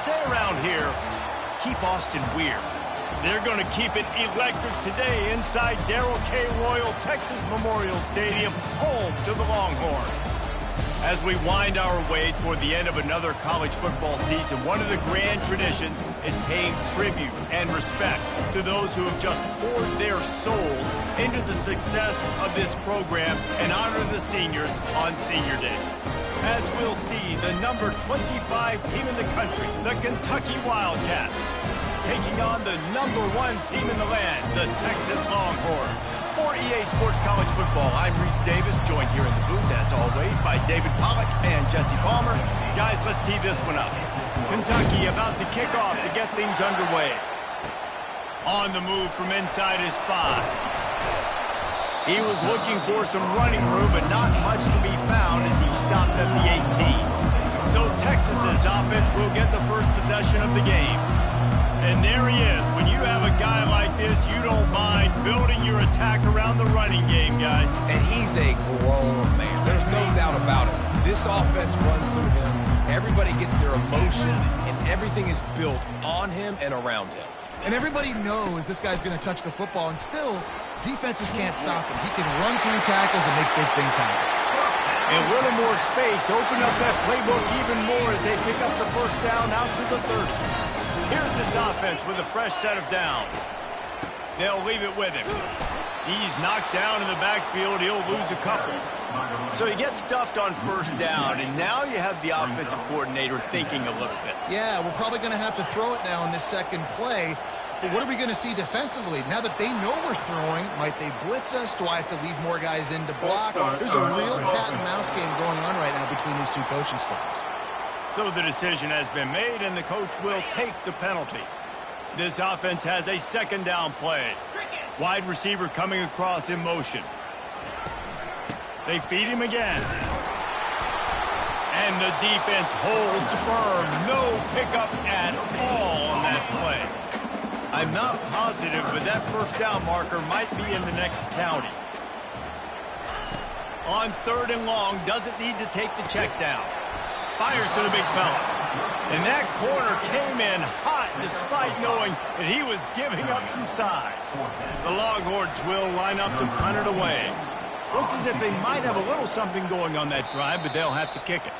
say around here, keep Austin weird. They're going to keep it electric today inside Darrell K. Royal Texas Memorial Stadium, home to the Longhorns. As we wind our way toward the end of another college football season, one of the grand traditions is paying tribute and respect to those who have just poured their souls into the success of this program and honor the seniors on Senior Day. As we'll see, the number 25 team in the country, the Kentucky Wildcats, taking on the number 1 team in the land, the Texas Longhorns. For EA Sports College Football, I'm Reese Davis, joined here in the booth, as always, by David Pollack and Jesse Palmer. Guys, let's tee this one up. Kentucky about to kick off to get things underway. On the move from inside his 5. He was looking for some running room, but not much to be found as he stopped at the 18. So Texas's offense will get the first possession of the game. And there he is. When you have a guy like this, you don't mind building your attack around the running game, guys. And he's a grown man. There's no doubt about it. This offense runs through him. Everybody gets their emotion, and everything is built on him and around him. And everybody knows this guy's going to touch the football, and still, defenses can't stop him. He can run through tackles and make big things happen. A little more space. Open up that playbook even more as they pick up the first down out to the 30. Here's this offense with a fresh set of downs. They'll leave it with him. He's knocked down in the backfield. He'll lose a couple. So he gets stuffed on first down, and now you have the offensive coordinator thinking a little bit. Yeah, we're probably going to have to throw it now in this second play. But what are we going to see defensively? Now that they know we're throwing, might they blitz us? Do I have to leave more guys in to block? There's a real cat and mouse game going on right now between these two coaching staffs. So the decision has been made, and the coach will take the penalty. This offense has a second down play. Wide receiver coming across in motion. They feed him again. And the defense holds firm. No pickup at all on that play. I'm not positive, but that first down marker might be in the next county. On 3rd and long, doesn't need to take the check down. Fires to the big fella. And that corner came in hot despite knowing that he was giving up some size. The Longhorns will line up to punt it away. Looks as if they might have a little something going on that drive, but they'll have to kick it.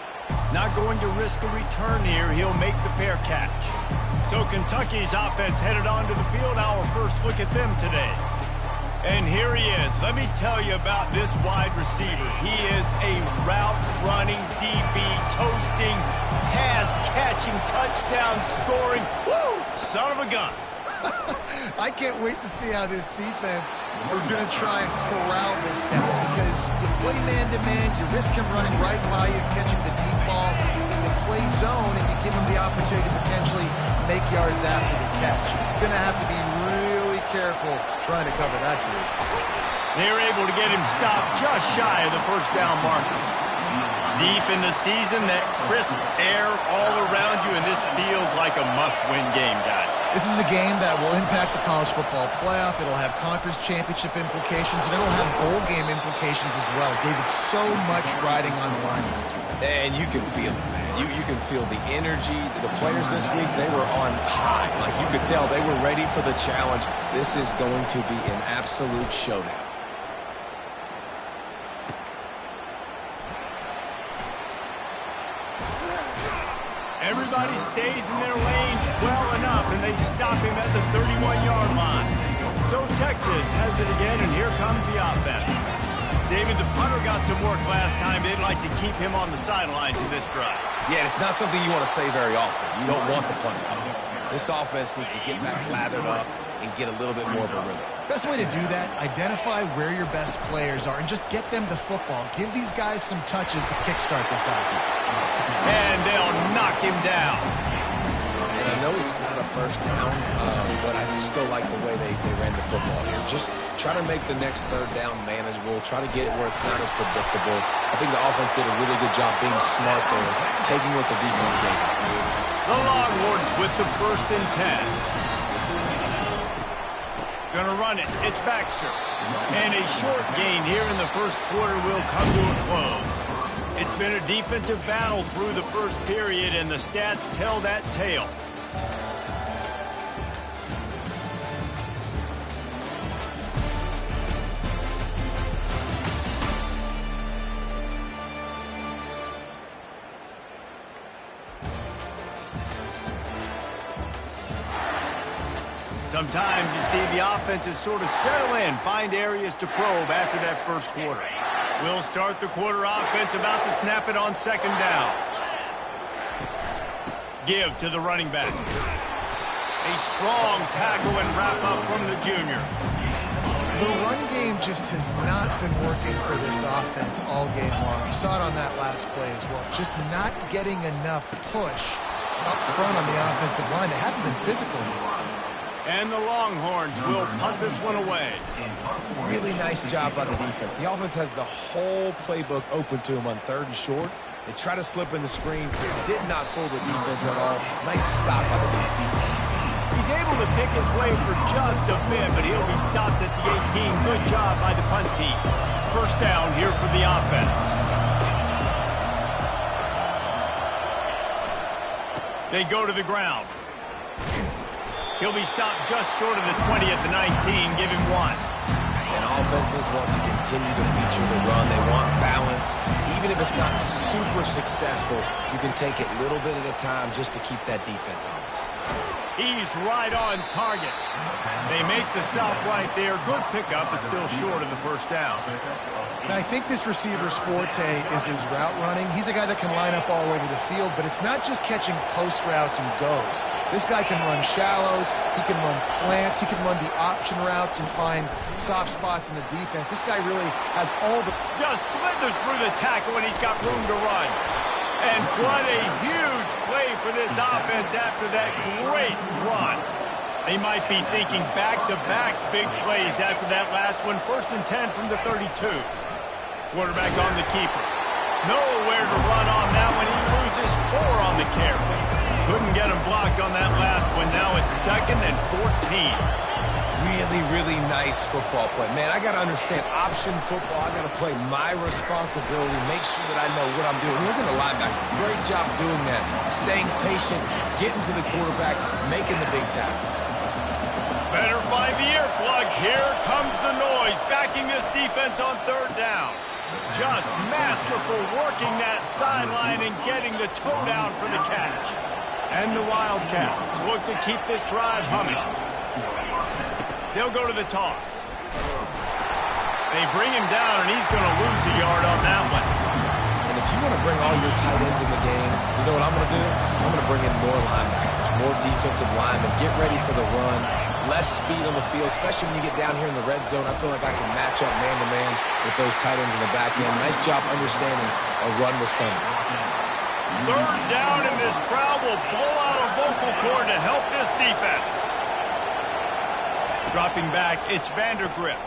Not going to risk a return here. He'll make the fair catch. So Kentucky's offense headed onto the field. Our first look at them today. And here he is. Let me tell you about this wide receiver. He is a route-running DB, toasting, pass-catching, touchdown-scoring, woo, son of a gun. I can't wait to see how this defense is going to try and corral this guy, because you play man-to-man, you risk him running right by you, catching the deep ball. You play zone, and you give him the opportunity to potentially make yards after the catch. You're going to have to be really careful trying to cover that dude. They're able to get him stopped just shy of the first down marker. Deep in the season, that crisp air all around you, and this feels like a must-win game, guys. This is a game that will impact the college football playoff. It'll have conference championship implications, and it'll have bowl game implications as well. David, so much riding on the line this week. And you can feel it, man. You can feel the energy. The players this week, they were on high. Like, you could tell they were ready for the challenge. This is going to be an absolute showdown. Everybody stays in their lanes well enough, and they stop him at the 31-yard line. So Texas has it again, and here comes the offense. David, the punter got some work last time. They'd like to keep him on the sidelines in this drive. Yeah, it's not something you want to say very often. You don't want the punter out there. This offense needs to get back lathered up and get a little bit more of a rhythm. Best way to do that, identify where your best players are and just get them the football. Give these guys some touches to kickstart this offense. And they'll knock him down. And I know it's not a first down, but I still like the way they ran the football here. Just try to make the next third down manageable. Try to get it where it's not as predictable. I think the offense did a really good job being smart there, taking what the defense gave. The Longhorns with the 1st and 10. Gonna run it. It's Baxter. And a short gain here in the first quarter will come to a close. It's been a defensive battle through the first period, and the stats tell that tale. Sometimes you see the offenses sort of settle in, find areas to probe after that first quarter. We'll start the quarter offense, about to snap it on second down. Give to the running back. A strong tackle and wrap up from the junior. The run game just has not been working for this offense all game long. You saw it on that last play as well. Just not getting enough push up front on the offensive line. They haven't been physical. And the Longhorns will punt this one away. Really nice job by the defense. The offense has the whole playbook open to them on 3rd and short. They try to slip in the screen. Did not fool the defense at all. Nice stop by the defense. He's able to pick his way for just a bit, but he'll be stopped at the 18. Good job by the punt team. First down here for the offense. They go to the ground. He'll be stopped just short of the 20 at the 19. Give him 1. And offenses want to continue to feature the run. They want balance. Even if it's not super successful, you can take it little bit at a time just to keep that defense honest. He's right on target. They make the stop right there. Good pickup, but still short of the first down. And I think this receiver's forte is his route running. He's a guy that can line up all over the field, but it's not just catching post routes and goes. This guy can run shallows, he can run slants, he can run the option routes and find soft spots in the defense. This guy really has all the... Just slithered through the tackle, and he's got room to run. And what a huge play for this offense after that great run. They might be thinking back-to-back big plays after that last one. 1st and 10 from the 32. Quarterback on the keeper. Nowhere to run on that one. He loses 4 on the carry. Couldn't get him blocked on that last one. Now it's 2nd and 14. Really, really nice football play. Man, I got to understand option football. I got to play my responsibility, make sure that I know what I'm doing. Look at the linebacker. Great job doing that. Staying patient, getting to the quarterback, making the big tackle. Better find the earplugs. Here comes the noise, backing this defense on 3rd down. Just masterful working that sideline and getting the toe down for the catch. And the Wildcats look to keep this drive humming. They'll go to the toss. They bring him down, and he's going to lose a yard on that one. And if you want to bring all your tight ends in the game, you know what I'm going to do? I'm going to bring in more linebackers, more defensive linemen, get ready for the run, less speed on the field, especially when you get down here in the red zone. I feel like I can match up man-to-man with those tight ends in the back end. Nice job understanding a run was coming. 3rd down, and this crowd will blow out a vocal cord to help this defense. Dropping back, it's Vandergrift.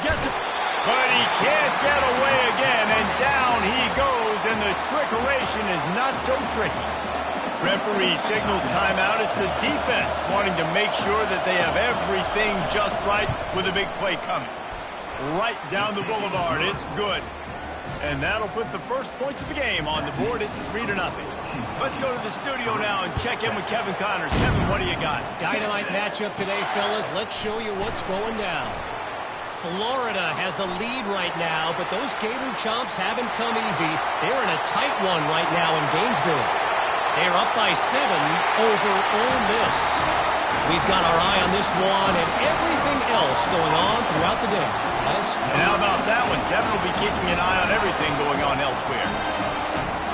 Gets it, but he can't get away again, and down he goes, and the trickeration is not so tricky. Referee signals timeout. It's the defense wanting to make sure that they have everything just right with a big play coming. Right down the boulevard, it's good. And that'll put the first points of the game on the board. It's 3-0. Let's go to the studio now and check in with Kevin Connors. Kevin, what do you got? Dynamite matchup today, fellas. Let's show you what's going down. Florida has the lead right now, but those Gator Chomps haven't come easy. They're in a tight one right now in Gainesville. They're up by 7 over Ole Miss. We've got our eye on this one and everything else going on throughout the day. Guys? And how about that one? Kevin will be keeping an eye on everything going on elsewhere.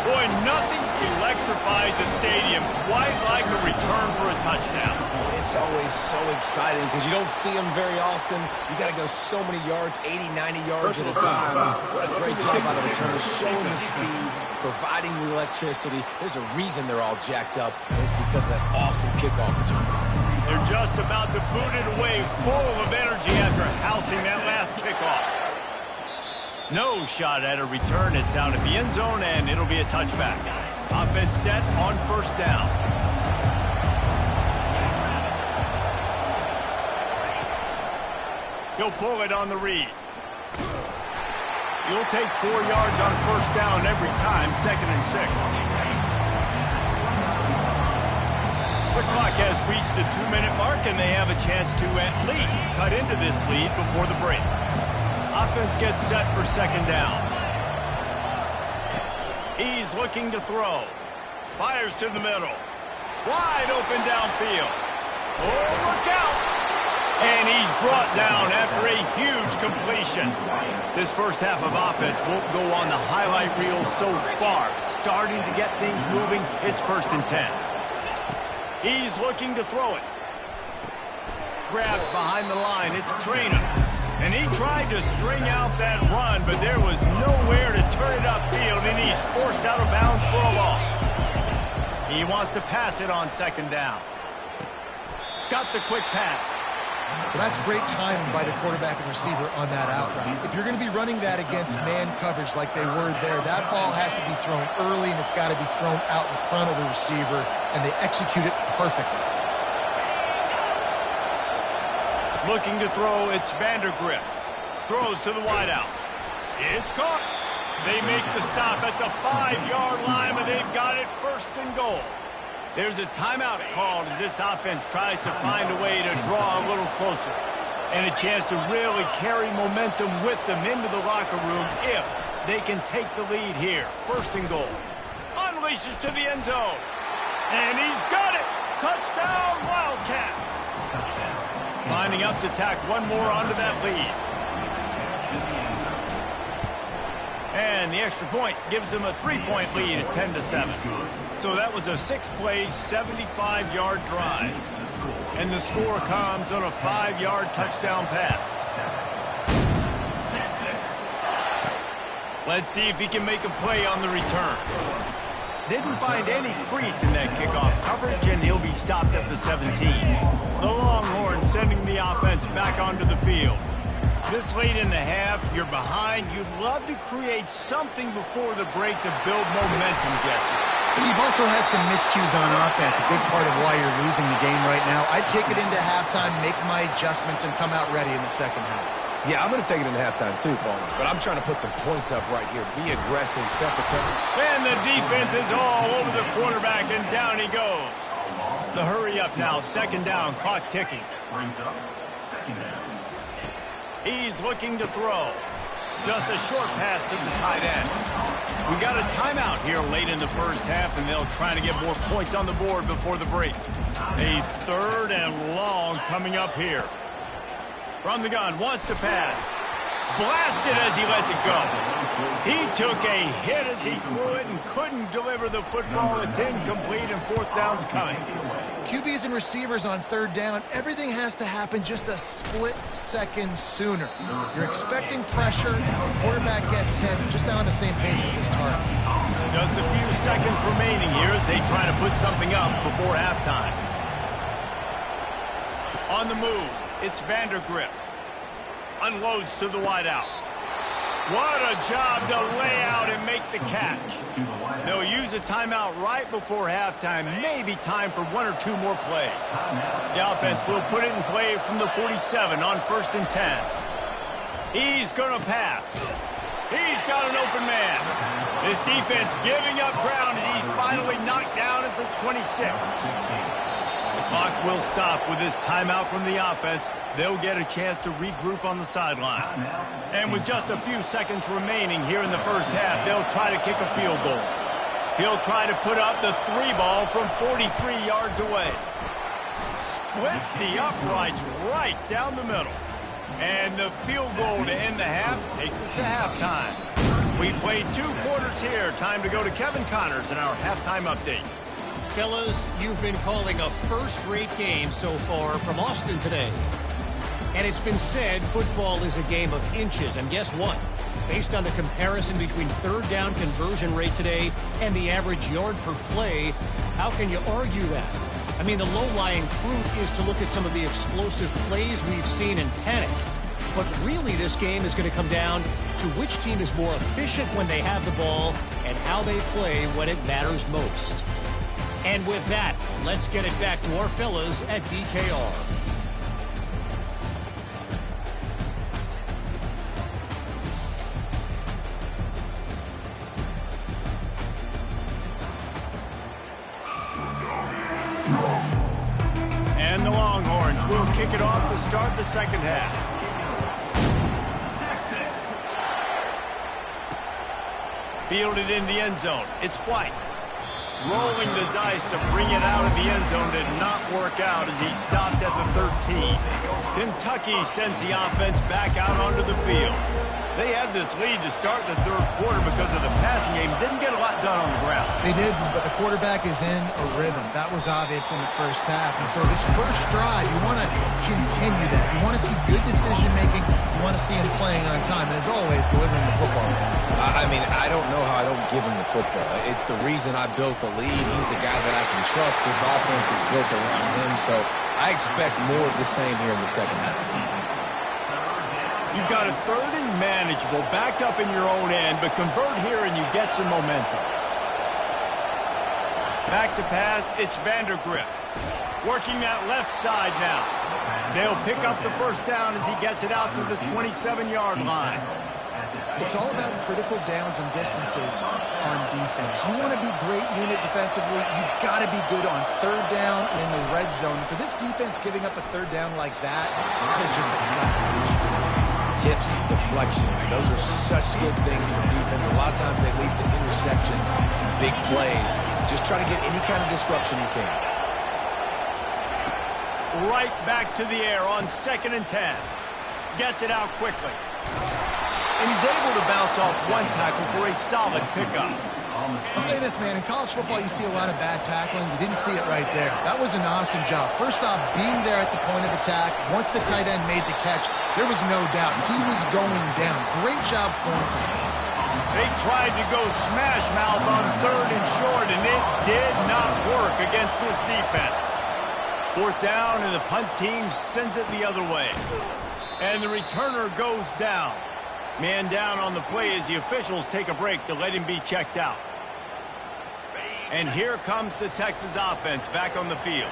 Boy, nothing electrifies a stadium quite like a return for a touchdown. It's always so exciting because you don't see them very often. You got to go so many yards, 80, 90 yards at a time. What a great job by the returners, showing the speed, providing the electricity. There's a reason they're all jacked up, and it's because of that awesome kickoff return. They're just about to boot it away, full of energy after housing that last kickoff. No shot at a return. It's out at the end zone, and it'll be a touchback. Offense set on 1st down. He'll pull it on the read. He'll take 4 yards on first down every time, 2nd and 6. The clock has reached the 2-minute mark, and they have a chance to at least cut into this lead before the break. Offense gets set for 2nd down. He's looking to throw. Fires to the middle. Wide open downfield. Oh, look out! And he's brought down after a huge completion. This first half of offense won't go on the highlight reel so far. It's starting to get things moving. It's 1st and 10. He's looking to throw it. Grabbed behind the line. It's Trainer. And he tried to string out that run, but there was nowhere to turn it upfield, and he's forced out of bounds for a loss. He wants to pass it on 2nd down. Got the quick pass. Well, that's great timing by the quarterback and receiver on that out route. If you're going to be running that against man coverage like they were there, that ball has to be thrown early, and it's got to be thrown out in front of the receiver, and they execute it perfectly. Looking to throw, it's Vandergrift. Throws to the wideout. It's caught. They make the stop at the 5-yard line, but they've got it 1st and goal. There's a timeout called as this offense tries to find a way to draw a little closer. And a chance to really carry momentum with them into the locker room if they can take the lead here. 1st and goal. Unleashes to the end zone. And he's got it. Touchdown, Wildcats. Lining up to tack one more onto that lead. And the extra point gives them a 3-point lead at 10-7. So that was a 6-play, 75-yard drive. And the score comes on a 5-yard touchdown pass. Let's see if he can make a play on the return. Didn't find any crease in that kickoff coverage, and he'll be stopped at the 17. The Longhorns sending the offense back onto the field. This late in the half, you're behind. You'd love to create something before the break to build momentum, Jesse. But you've also had some miscues on offense, a big part of why you're losing the game right now. I'd take it into halftime, make my adjustments, and come out ready in the 2nd half. Yeah, I'm going to take it in halftime too, Paul. But I'm trying to put some points up right here. Be aggressive, set the tone. And the defense is all over the quarterback, and down he goes. The hurry up now, 2nd down, clock ticking. He's looking to throw. Just a short pass to the tight end. We got a timeout here late in the first half, and they'll try to get more points on the board before the break. A 3rd and long coming up here. From the gun, wants to pass. Blasted as he lets it go. He took a hit as he threw it and couldn't deliver the football. It's incomplete, and 4th down's coming. QBs and receivers on 3rd down, everything has to happen just a split second sooner. You're expecting pressure, the quarterback gets hit, just now on the same page with his target. Just a few seconds remaining here as they try to put something up before halftime. On the move, it's Vandergrift. Unloads to the wideout. What a job to lay out and make the catch. They'll use a timeout right before halftime. Maybe time for 1 or 2 more plays. The offense will put it in play from the 47 on 1st and 10. He's going to pass. He's got an open man. This defense giving up ground as he's finally knocked down at the 26. The clock will stop with this timeout from the offense. They'll get a chance to regroup on the sideline. And with just a few seconds remaining here in the first half, they'll try to kick a field goal. He'll try to put up the 3 ball from 43 yards away. Splits the uprights right down the middle. And the field goal to end the half takes us to halftime. We've played 2 quarters here. Time to go to Kevin Connors in our halftime update. Fellas, you've been calling a first-rate game so far from Austin today. And it's been said football is a game of inches. And guess what? Based on the comparison between 3rd down conversion rate today and the average yard per play, how can you argue that? I mean, the low-lying fruit is to look at some of the explosive plays we've seen in panic. But really, this game is going to come down to which team is more efficient when they have the ball and how they play when it matters most. And with that, let's get it back to our fellas at DKR. the Longhorns will kick it off to start the second half. Fielded in the end zone. It's White. Rolling the dice to bring it out of the end zone did not work out as he stopped at the 13. Kentucky sends the offense back out onto the field. They had this lead to start the third quarter because of the passing game. Didn't get a lot done on the ground. They did, but the quarterback is in a rhythm. That was obvious in the first half. And so this first drive, you want to continue that. You want to see good decision-making. You want to see him playing on time. And as always, delivering the football. I mean, I don't know how I don't give him the football. It's the reason I built the lead. He's the guy that I can trust. This offense is built around him. So I expect more of the same here in the second half. You've got a third and manageable, backed up in your own end, but convert here and you get some momentum. Back to pass, it's Vandergrift. Working that left side now. They'll pick up the first down as he gets it out to the 27-yard line. It's all about critical downs and distances on defense. You want to be great unit defensively, you've got to be good on third down and in the red zone. For this defense giving up a third down like that is just a gut punch. Tips, deflections, those are such good things for defense. A lot of times they lead to interceptions, big plays. Just try to get any kind of disruption you can. Right back to the air on 2nd and 10. Gets it out quickly. And he's able to bounce off one tackle for a solid pickup. I'll say this, man. In college football, you see a lot of bad tackling. You didn't see it right there. That was an awesome job. First off, being there at the point of attack. Once the tight end made the catch, there was no doubt he was going down. Great job for him today. They tried to go smash mouth on 3rd and short, and it did not work against this defense. 4th down, and the punt team sends it the other way. And the returner goes down. Man down on the play as the officials take a break to let him be checked out. And here comes the Texas offense back on the field.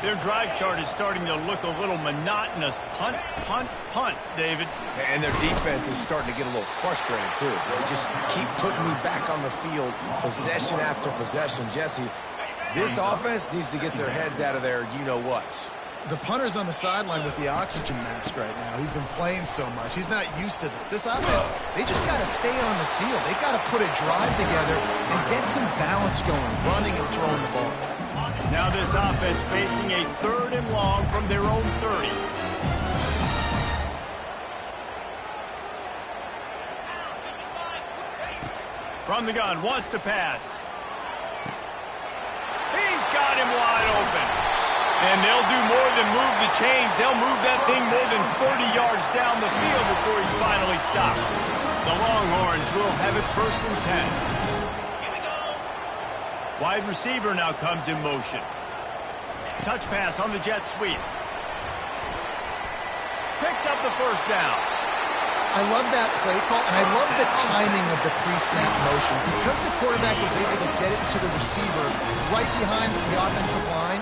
Their drive chart is starting to look a little monotonous. Punt, punt, punt, David. And their defense is starting to get a little frustrated, too. They just keep putting me back on the field, possession after possession. Jesse, this offense needs to get their heads out of their you-know-whats. The punter's on the sideline with the oxygen mask right now. He's been playing so much. He's not used to this. This offense, they just got to stay on the field. They've got to put a drive together and get some balance going, running and throwing the ball. Now this offense facing a 3rd and long from their own 30. From the gun, wants to pass. He's got him wide open. And they'll do more than move the chains. They'll move that thing more than 30 yards down the field before he's finally stopped. The Longhorns will have it 1st and 10. Wide receiver now comes in motion. Touch pass on the jet sweep. Picks up the first down. I love that play call, and I love the timing of the pre-snap motion. Because the quarterback was able to get it to the receiver right behind the offensive line,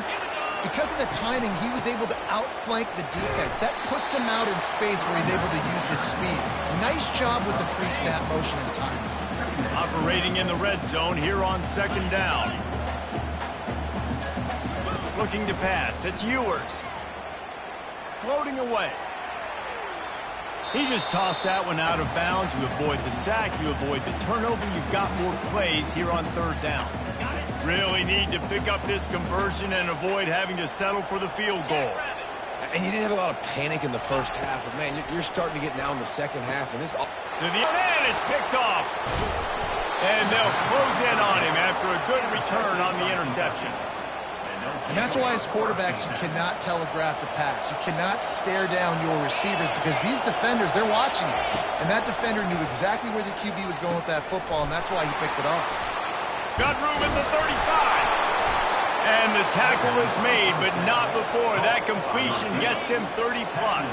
because of the timing, he was able to outflank the defense. That puts him out in space where he's able to use his speed. Nice job with the pre-snap motion and timing. Operating in the red zone here on 2nd down. Looking to pass. It's Ewers. Floating away. He just tossed that one out of bounds. You avoid the sack. You avoid the turnover. You've got more plays here on 3rd down. Really need to pick up this conversion and avoid having to settle for the field goal. And you didn't have a lot of panic in the first half, but, man, you're starting to get now in the second half. And this man is picked off. And they'll close in on him after a good return on the interception. And that's why as quarterbacks, you cannot telegraph the pass. You cannot stare down your receivers because these defenders, they're watching you. And that defender knew exactly where the QB was going with that football, and that's why he picked it off. Got room in the 35. And the tackle is made, but not before. That completion gets them 30-plus.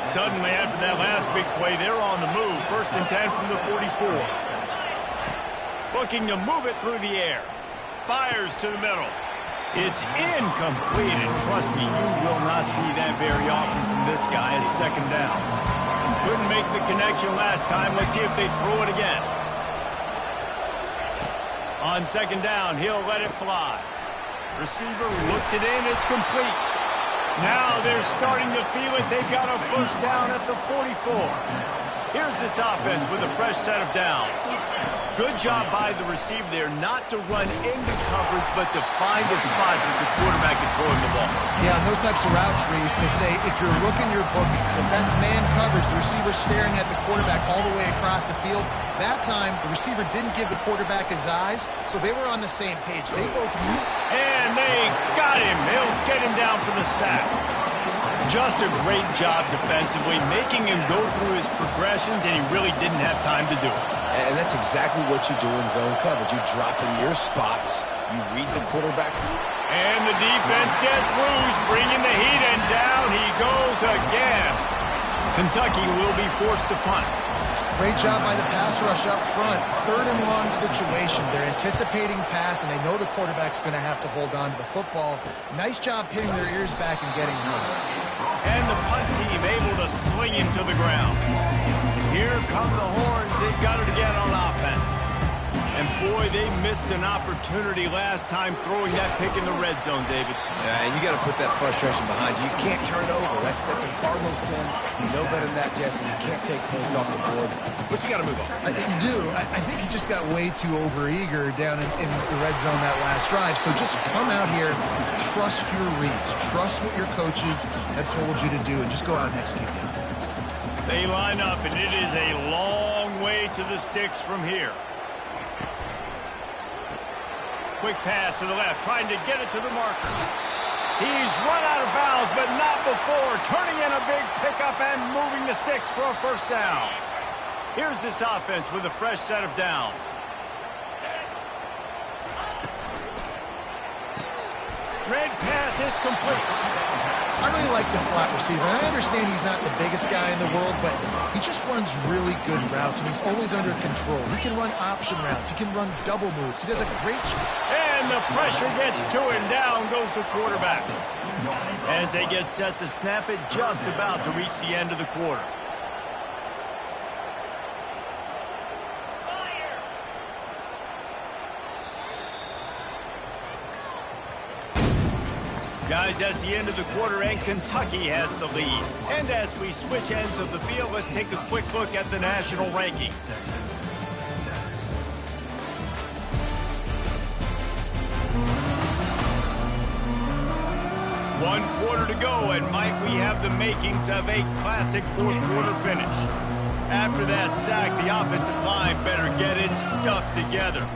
Suddenly, after that last big play, they're on the move. 1st and 10 from the 44. Looking to move it through the air. Fires to the middle. It's incomplete, and trust me, you will not see that very often from this guy at 2nd down. Couldn't make the connection last time. Let's see if they throw it again. On 2nd down, he'll let it fly. Receiver looks it in. It's complete. Now they're starting to feel it. They've got a first down at the 44. Here's this offense with a fresh set of downs. Good job by the receiver there not to run into coverage, but to find a spot that the quarterback can throw him the ball. Yeah, on those types of routes, Reese, they say if you're looking, you're booking. So if that's man coverage, the receiver's staring at the quarterback all the way across the field. That time, the receiver didn't give the quarterback his eyes, so they were on the same page. They both knew. And they got him. He'll get him down for the sack. Just a great job defensively, making him go through his progressions, and he really didn't have time to do it. And that's exactly what you do in zone coverage. You drop in your spots, you read the quarterback. And the defense gets loose, bringing the heat, and down he goes again. Kentucky will be forced to punt. Great job by the pass rush up front. Third and long situation. They're anticipating pass, and they know the quarterback's going to have to hold on to the football. Nice job pinning their ears back and getting home. And the punt team able to sling him to the ground. And here come the horns. They've got it again on offense. And boy, they missed an opportunity last time throwing that pick in the red zone, David. Yeah, and you got to put that frustration behind you. You can't turn it over. That's a cardinal sin. You know better than that, Jesse. You can't take points off the board. But you got to move on. You do. I think he just got way too overeager down in the red zone that last drive. So just come out here, trust your reads. Trust what your coaches have told you to do, and just go out and execute the offense. They line up, and it is a long way to the sticks from here. Quick pass to the left, trying to get it to the marker. He's run out of bounds, but not before. Turning in a big pickup and moving the sticks for a first down. Here's this offense with a fresh set of downs. Red pass, it's complete. I really like the slot receiver, and I understand he's not the biggest guy in the world, but he just runs really good routes, and he's always under control. He can run option routes. He can run double moves. He does a great job. And the pressure gets to him. Down goes the quarterback. As they get set to snap it, just about to reach the end of the quarter. Guys, that's the end of the quarter, and Kentucky has the lead. And as we switch ends of the field, let's take a quick look at the national rankings. One quarter to go, and might we have the makings of a classic fourth quarter finish. After that sack, the offensive line better get its stuff together.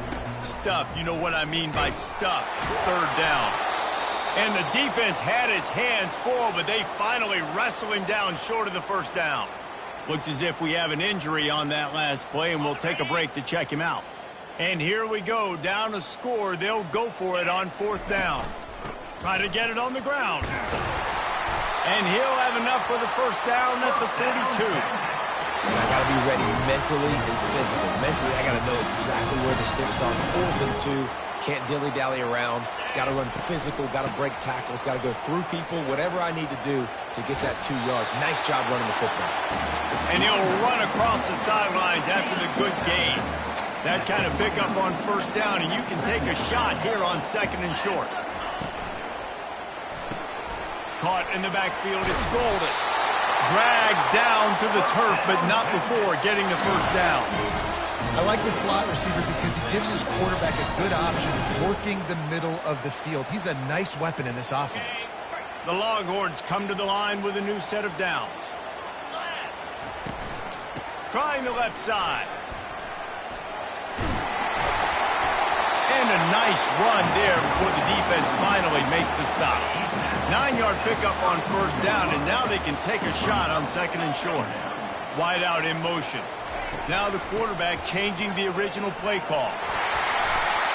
Stuff, you know what I mean by stuff. Third down. And the defense had its hands full, but they finally wrestle him down short of the first down. Looks as if we have an injury on that last play, and we'll take a break to check him out. And here we go, down a score. They'll go for it on fourth down. Try to get it on the ground. And he'll have enough for the first down at the 42. And I got to be ready mentally and physically. Mentally, I got to know exactly where the sticks are. 4th and 2. Can't dilly-dally around. Got to run physical. Got to break tackles. Got to go through people. Whatever I need to do to get that 2 yards. Nice job running the football. And he'll run across the sidelines after the good gain. That kind of pickup on first down, and you can take a shot here on 2nd and short. Caught in the backfield. It's Golden. Dragged down to the turf, but not before getting the first down. I like the slot receiver because he gives his quarterback a good option working the middle of the field. He's a nice weapon in this offense. The Longhorns come to the line with a new set of downs. Trying the left side. And a nice run there before the defense finally makes the stop. 9-yard pickup on first down, and now they can take a shot on 2nd and short. Wide out in motion. Now the quarterback changing the original play call.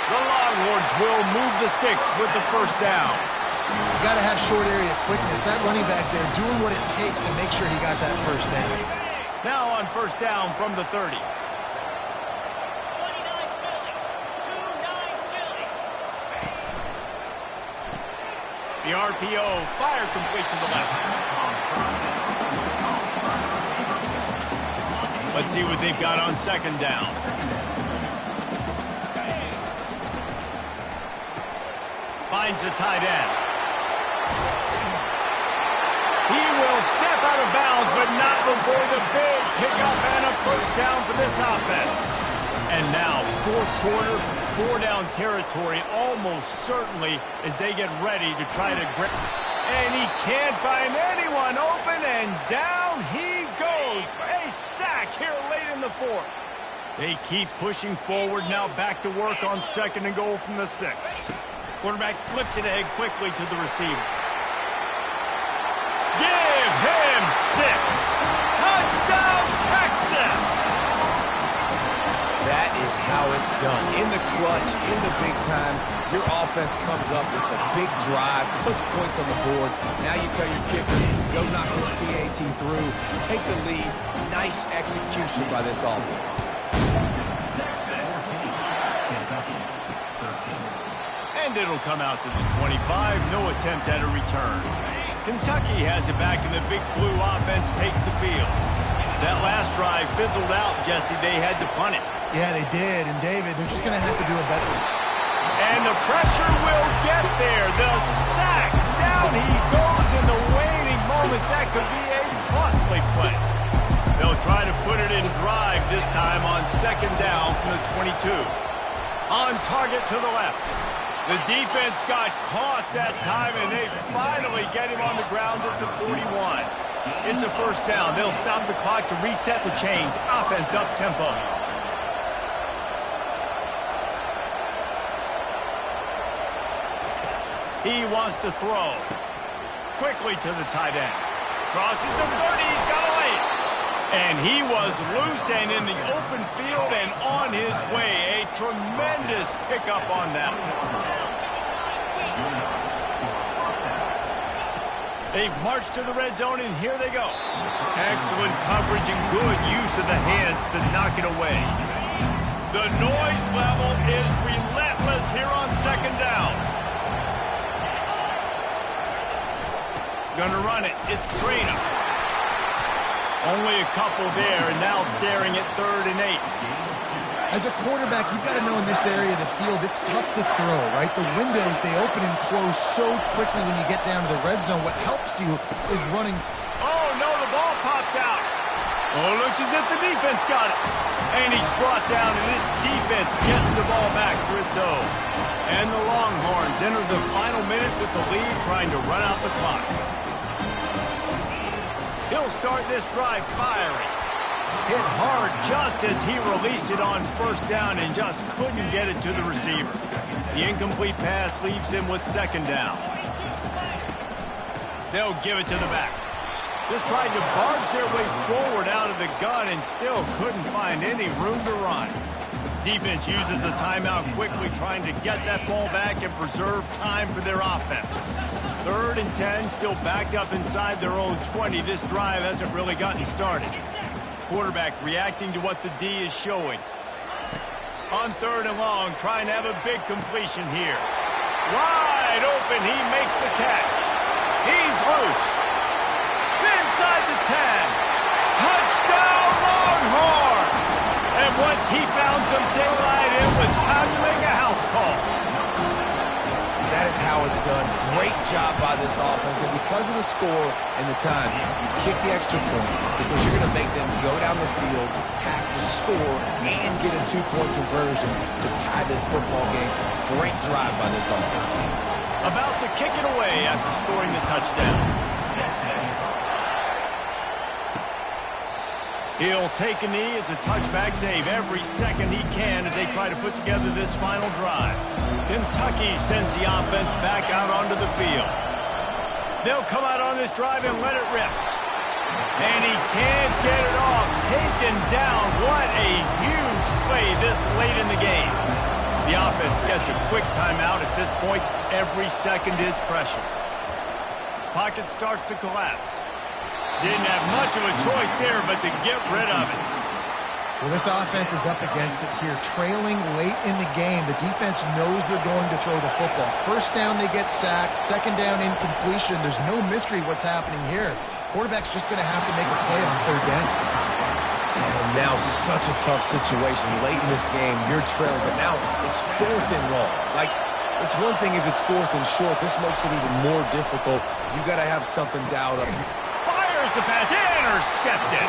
The Longhorns will move the sticks with the first down. You got to have short area quickness. That running back there doing what it takes to make sure he got that first down. Now on first down from the 30. The RPO, fire complete to the left. Let's see what they've got on 2nd down. Finds the tight end. will step out of bounds, but not before the big pickup and a first down for this offense. And now, fourth quarter, 4-down territory almost certainly as they get ready to try to grab. And he can't find anyone open, and down he goes. A sack here late in the fourth. They keep pushing forward, now back to work on 2nd and goal from the 6. Quarterback flips it ahead quickly to the receiver. Give him 6. Touchdown, Texas! That is how it's done. In the clutch, in the big time, your offense comes up with the big drive, puts points on the board. Now you tell your kicker, go knock this PAT through, take the lead. Nice execution by this offense. And it'll come out to the 25. No attempt at a return. Kentucky has it back, and the big blue offense takes the field. That last drive fizzled out, Jesse. They had to punt it. Yeah, they did. And, David, they're just going to have to do a better one. And the pressure will get there. The sack. Down he goes in the waning moments. That could be a costly play. They'll try to put it in drive this time on 2nd down from the 22. On target to the left. The defense got caught that time, and they finally get him on the ground at the 41. It's a first down. They'll stop the clock to reset the chains. Offense up tempo. He wants to throw. Quickly to the tight end. Crosses the 30. He's got a lane. And he was loose and in the open field and on his way. A tremendous pickup on that one. They've marched to the red zone, and here they go. Excellent coverage and good use of the hands to knock it away. The noise level is relentless here on 2nd down. Gonna run it. It's Trainer. Only a couple there, and now staring at 3rd and 8. As a quarterback, you've got to know in this area of the field, it's tough to throw, right? The windows, they open and close so quickly when you get down to the red zone. What helps you is running. Oh, no, the ball popped out. Oh, looks as if the defense got it. And he's brought down, and this defense gets the ball back for its own. And the Longhorns enter the final minute with the lead, trying to run out the clock. He'll start this drive firing. Hit hard just as he released it on 1st down and just couldn't get it to the receiver. The incomplete pass leaves him with 2nd down. They'll give it to the back. Just tried to barge their way forward out of the gun and still couldn't find any room to run. Defense uses a timeout quickly, trying to get that ball back and preserve time for their offense. 3rd and 10, still backed up inside their own 20. This drive hasn't really gotten started. Quarterback reacting to what the D is showing. On 3rd and long, trying to have a big completion here. Wide open, he makes the catch. He's loose. Inside the 10. Touchdown, Longhorns! And once he found some daylight, it was time to make a house call. That is how it's done. Great job by this offense. And because of the score and the time, you kick the extra point because you're going to make them go down the field, have to score, and get a 2-point conversion to tie this football game. Great drive by this offense. About to kick it away after scoring the touchdown. He'll take a knee. It's a touchback save every second he can as they try to put together this final drive. Kentucky sends the offense back out onto the field. They'll come out on this drive and let it rip. And he can't get it off. Taken down. What a huge play this late in the game. The offense gets a quick timeout. At this point, every second is precious. Pocket starts to collapse. Didn't have much of a choice there but to get rid of it. Well, this offense is up against it here. Trailing late in the game, the defense knows they're going to throw the football. 1st down, they get sacked. 2nd down, incompletion. There's no mystery what's happening here. Quarterback's just going to have to make a play on 3rd down. And now such a tough situation late in this game. You're trailing, but now it's 4th and long. Like, it's one thing if it's 4th and short. This makes it even more difficult. You got to have something dialed up. Here's the pass. Intercepted.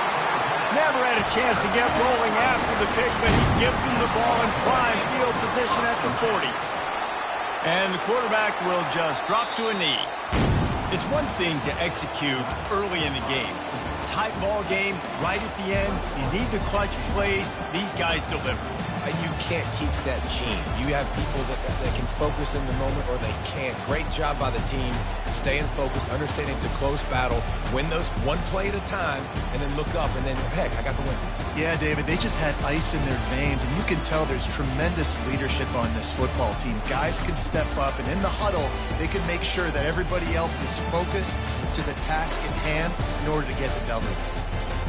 Never had a chance to get rolling after the pick, but he gives him the ball in prime field position at the 40. And the quarterback will just drop to a knee. It's one thing to execute early in the game. Tight ball game, right at the end. You need the clutch plays. These guys deliver. You can't teach that gene. You have people that can focus in the moment or they can't. Great job by the team, staying focused, understanding it's a close battle, win those one play at a time, and then look up, and then, heck, I got the win. Yeah, David, they just had ice in their veins, and you can tell there's tremendous leadership on this football team. Guys can step up, and in the huddle, they can make sure that everybody else is focused to the task at hand in order to get the W.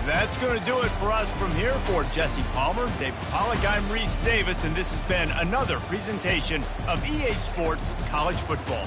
That's going to do it for us from here. For Jesse Palmer, Dave Pollack, I'm Reese Davis, and this has been another presentation of EA Sports College Football.